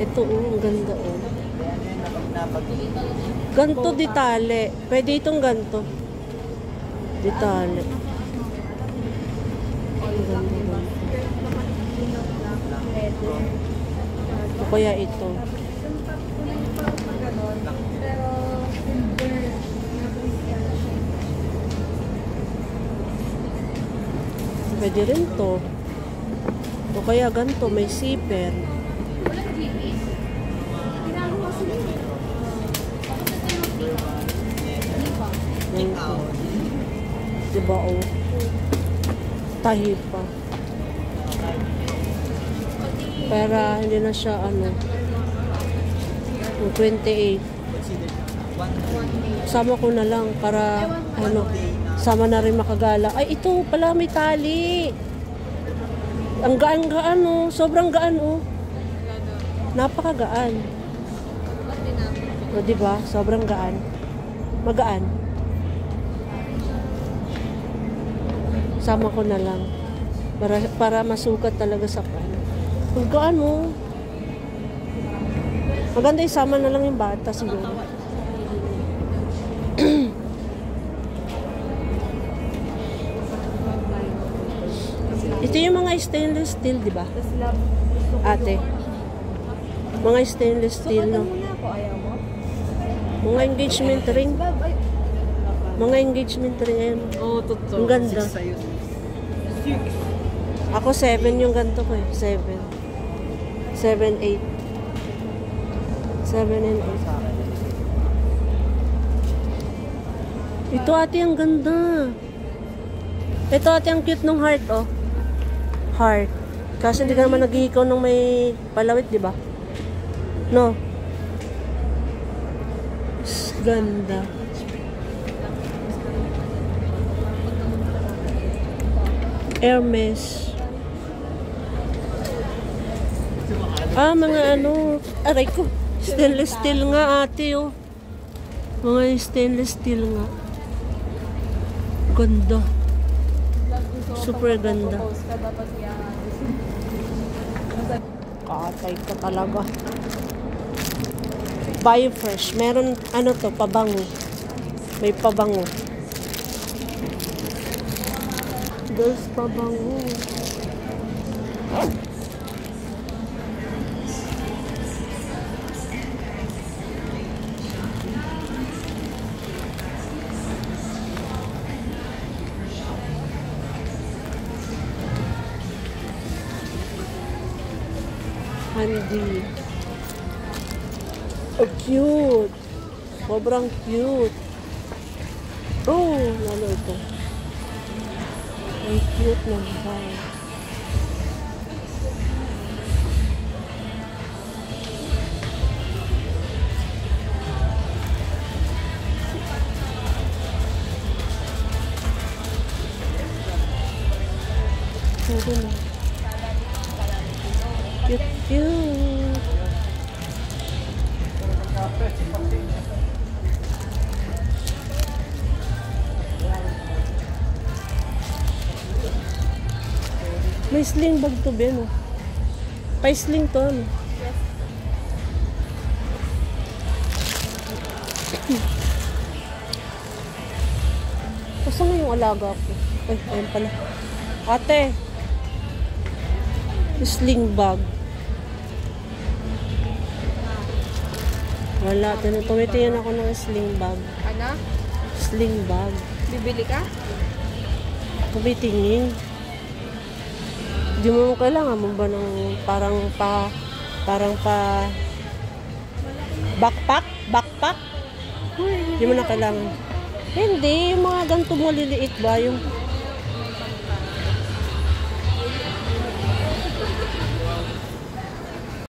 Ito, ang ganda, oh. Ganto, ditale. Pwede itong ganto. Ditale. Ang ganda, ganto. O kaya ito. Pwede rin to. O kaya ganito, may zipper. Diba, oh? Tahi pa. Para hindi na siya, ano, 28. Sama ko na lang para, ano, sama na rin makagala. Ay, ito pala may tali. Ang gaan-gaan, oh. Sobrang gaan, oh. Napakagaan. O, diba? Sobrang gaan. Magaan. Sama ko na lang. Para masukat talaga sa pan. Ang gaan, oh. Maganda isama na lang yung bata siguro. Ito yung mga stainless steel, di ba? Ate. Mga stainless steel, no? Mga engagement ring. Mga engagement ring, ayan. Oo, totoo. Ang ganda. Ako 7 yung ganito ko eh. 7. 7, 8. 7 and 8. Ito ate, ang ganda. Ito ate, ang cute ng heart, oh. Heart. Kasi hindi ka naman naghihikaw nung may palawit, di ba? No? Ganda. Hermes. Ah, mga ano. Aray ko. Stainless steel nga ate, oh. Mga stainless steel nga. Ganda. Super ganda. Katay ka talaga. Biofresh. Meron, ano to, pabango. May pabango. There's pabango. Handy. Oh, cute. Sobrang cute. Oh, lalo ito. Ang cute ng bag. Cute, cute. May sling bag to, Ben. Pa-sling to, ano? Kasi nga yung alaga ko. Ay, ayun pala. Ate! Sling bag. Wala. Tumitingin ako ng sling bag. Ano? Sling bag. Bibili ka? Tumitingin. Di mo kailangan mo ba ng parang backpack? Backpack? Di mo na kailangan. Hindi, yung mga ganito maliliit ba? Yung